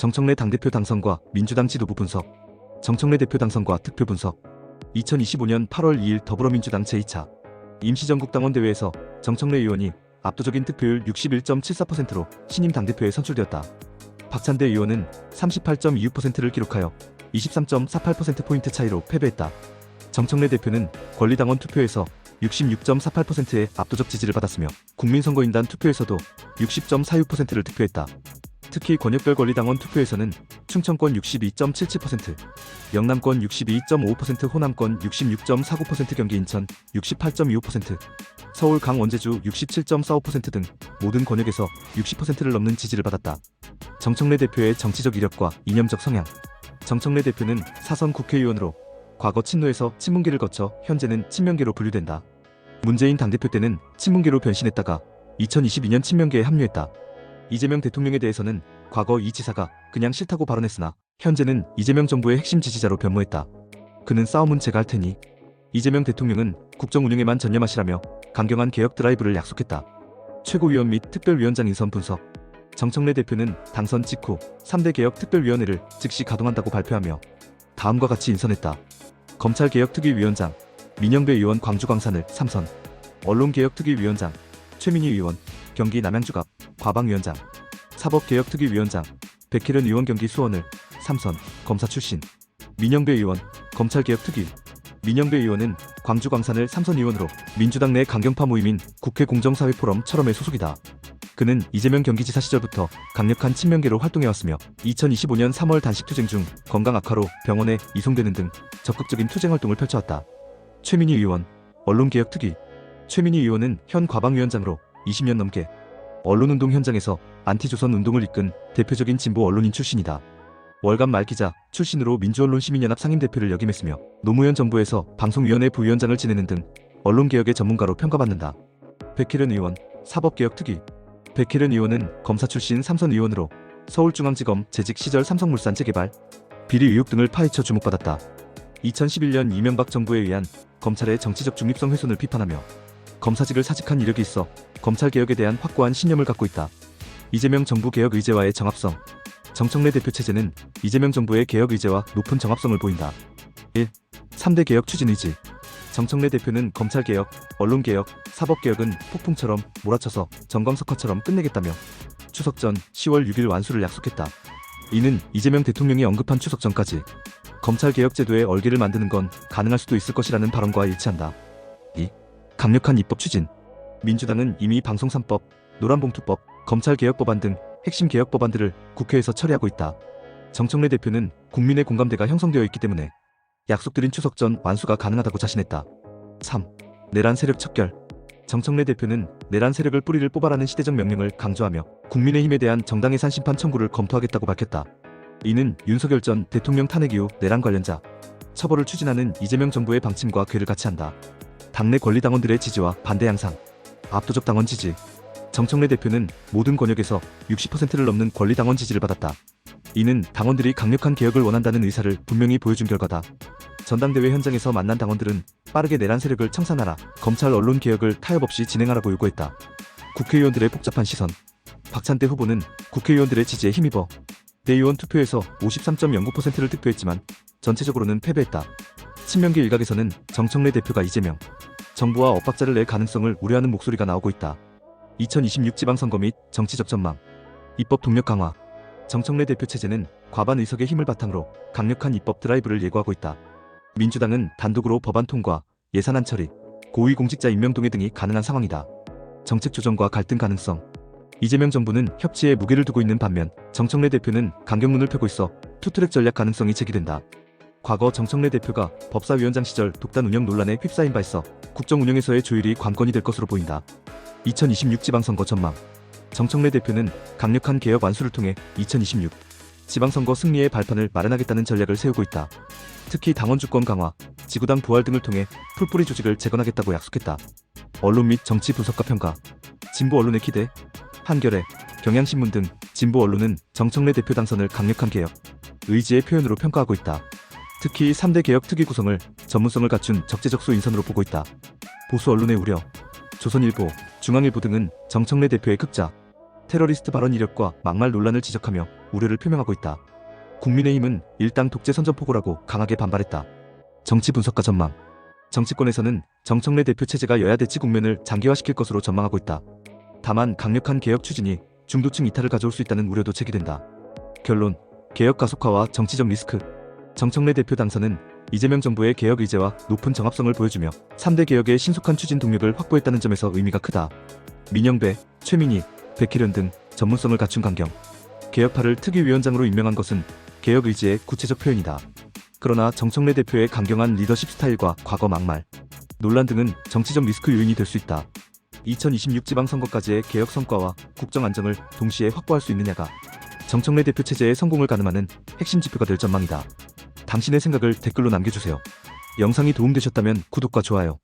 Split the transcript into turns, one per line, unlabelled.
정청래 당대표 당선과 민주당 지도부 분석. 정청래 대표 당선과 특표 분석. 2025년 8월 2일 더불어민주당 제2차 임시전국당원 대회에서 정청래 의원이 압도적인 득표율 61.74%로 신임 당대표에 선출되었다. 박찬대 의원은 38.26%를 기록하여 23.48%포인트 차이로 패배했다. 정청래 대표는 권리당원 투표에서 66.48%의 압도적 지지를 받았으며 국민선거인단 투표에서도 60.46%를 득표했다. 특히 권역별 권리당원 투표에서는 충청권 62.77%, 영남권 62.55%, 호남권 66.49%, 경기 인천 68.25%, 서울 강원제주 67.45% 등 모든 권역에서 60%를 넘는 지지를 받았다. 정청래 대표의 정치적 이력과 이념적 성향. 정청래 대표는 사선 국회의원으로 과거 친노에서 친문계를 거쳐 현재는 친명계로 분류된다. 문재인 당대표 때는 친문계로 변신했다가 2022년 친명계에 합류했다. 이재명 대통령에 대해서는 과거 이 지사가 그냥 싫다고 발언했으나 현재는 이재명 정부의 핵심 지지자로 변모했다. 그는 싸움은 제가 할 테니 이재명 대통령은 국정 운영에만 전념하시라며 강경한 개혁 드라이브를 약속했다. 최고위원 및 특별위원장 인선 분석. 정청래 대표는 당선 직후 3대 개혁 특별위원회를 즉시 가동한다고 발표하며 다음과 같이 인선했다. 검찰개혁특위위원장 민영배 의원 광주 광산을 3선, 언론개혁특위위원장 최민희 의원 경기 남양주갑 과방위원장, 사법개혁특위위원장 백혜련 의원 경기 수원을 3선, 검사 출신 민영배 의원 검찰개혁특위. 민영배 의원은 광주 광산을 3선 의원으로 민주당 내 강경파 모임인 국회공정사회포럼처럼의 소속이다. 그는 이재명 경기지사 시절부터 강력한 친명계로 활동해왔으며 2025년 3월 단식투쟁 중 건강 악화로 병원에 이송되는 등 적극적인 투쟁 활동을 펼쳐왔다. 최민희 의원 언론개혁특위. 최민희 의원은 현 과방위원장으로 20년 넘게 언론운동 현장에서 안티조선 운동을 이끈 대표적인 진보 언론인 출신이다. 월간 말기자 출신으로 민주언론시민연합 상임대표를 역임했으며 노무현 정부에서 방송위원회 부위원장을 지내는 등 언론개혁의 전문가로 평가받는다. 백혜련 의원 사법개혁특위. 백혜련 의원은 검사 출신 3선 의원으로 서울중앙지검 재직 시절 삼성물산 재개발, 비리 의혹 등을 파헤쳐 주목받았다. 2011년 이명박 정부에 의한 검찰의 정치적 중립성 훼손을 비판하며 검사직을 사직한 이력이 있어 검찰개혁에 대한 확고한 신념을 갖고 있다. 이재명 정부 개혁 의제와의 정합성. 정청래 대표 체제는 이재명 정부의 개혁 의제와 높은 정합성을 보인다. 1. 3대 개혁 추진 의지. 정청래 대표는 검찰개혁, 언론개혁, 사법개혁은 폭풍처럼 몰아쳐서 정광석화처럼 끝내겠다며 추석 전 10월 6일 완수를 약속했다. 이는 이재명 대통령이 언급한 추석 전까지 검찰개혁 제도의 얼개를 만드는 건 가능할 수도 있을 것이라는 발언과 일치한다. 2. 강력한 입법 추진. 민주당은 이미 방송 3법, 노란봉투법, 검찰개혁법안 등 핵심 개혁 법안들을 국회에서 처리하고 있다. 정청래 대표는 국민의 공감대가 형성되어 있기 때문에 약속드린 추석 전 완수가 가능하다고 자신했다. 3. 내란 세력 척결. 정청래 대표는 내란 세력을 뿌리를 뽑아라는 시대적 명령을 강조하며 국민의힘에 대한 정당해산 심판 청구를 검토하겠다고 밝혔다. 이는 윤석열 전 대통령 탄핵 이후 내란 관련자 처벌을 추진하는 이재명 정부의 방침과 궤를 같이 한다. 당내 권리당원들의 지지와 반대 양상. 압도적 당원 지지. 정청래 대표는 모든 권역에서 60%를 넘는 권리당원 지지를 받았다. 이는 당원들이 강력한 개혁을 원한다는 의사를 분명히 보여준 결과다. 전당대회 현장에서 만난 당원들은 빠르게 내란 세력을 청산하라, 검찰 언론 개혁을 타협 없이 진행하라고 요구했다. 국회의원들의 복잡한 시선. 박찬대 후보는 국회의원들의 지지에 힘입어 대의원 투표에서 53.09%를 득표했지만 전체적으로는 패배했다. 친명계 일각에서는 정청래 대표가 이재명 정부와 엇박자를 낼 가능성을 우려하는 목소리가 나오고 있다. 2026 지방선거 및 정치적 전망. 입법 동력 강화. 정청래 대표 체제는 과반 의석의 힘을 바탕으로 강력한 입법 드라이브를 예고하고 있다. 민주당은 단독으로 법안 통과, 예산안 처리, 고위공직자 임명 동의 등이 가능한 상황이다. 정책 조정과 갈등 가능성. 이재명 정부는 협치에 무게를 두고 있는 반면 정청래 대표는 강경문을 펴고 있어 투트랙 전략 가능성이 제기된다. 과거 정청래 대표가 법사위원장 시절 독단 운영 논란에 휩싸인 바 있어 국정 운영에서의 조율이 관건이 될 것으로 보인다. 2026 지방선거 전망. 정청래 대표는 강력한 개혁 완수를 통해 2026 지방선거 승리의 발판을 마련하겠다는 전략을 세우고 있다. 특히 당원 주권 강화, 지구당 부활 등을 통해 풀뿌리 조직을 재건하겠다고 약속했다. 언론 및 정치 분석가 평가. 진보 언론의 기대. 한겨레, 경향신문 등 진보 언론은 정청래 대표 당선을 강력한 개혁 의지의 표현으로 평가하고 있다. 특히 3대 개혁 특위 구성을 전문성을 갖춘 적재적소 인선으로 보고 있다. 보수 언론의 우려. 조선일보, 중앙일보 등은 정청래 대표의 극자 테러리스트 발언 이력과 막말 논란을 지적하며 우려를 표명하고 있다. 국민의힘은 일당 독재 선전포고라고 강하게 반발했다. 정치 분석가 전망. 정치권에서는 정청래 대표 체제가 여야 대치 국면을 장기화시킬 것으로 전망하고 있다. 다만 강력한 개혁 추진이 중도층 이탈을 가져올 수 있다는 우려도 제기된다. 결론, 개혁 가속화와 정치적 리스크. 정청래 대표 당선은 이재명 정부의 개혁 의제와 높은 정합성을 보여주며 3대 개혁의 신속한 추진 동력을 확보했다는 점에서 의미가 크다. 민영배, 최민희, 백희련 등 전문성을 갖춘 강경. 개혁파를 특위위원장으로 임명한 것은 개혁 의지의 구체적 표현이다. 그러나 정청래 대표의 강경한 리더십 스타일과 과거 막말, 논란 등은 정치적 리스크 요인이 될 수 있다. 2026 지방선거까지의 개혁 성과와 국정 안정을 동시에 확보할 수 있느냐가 정청래 대표 체제의 성공을 가늠하는 핵심 지표가 될 전망이다. 당신의 생각을 댓글로 남겨주세요. 영상이 도움되셨다면 구독과 좋아요,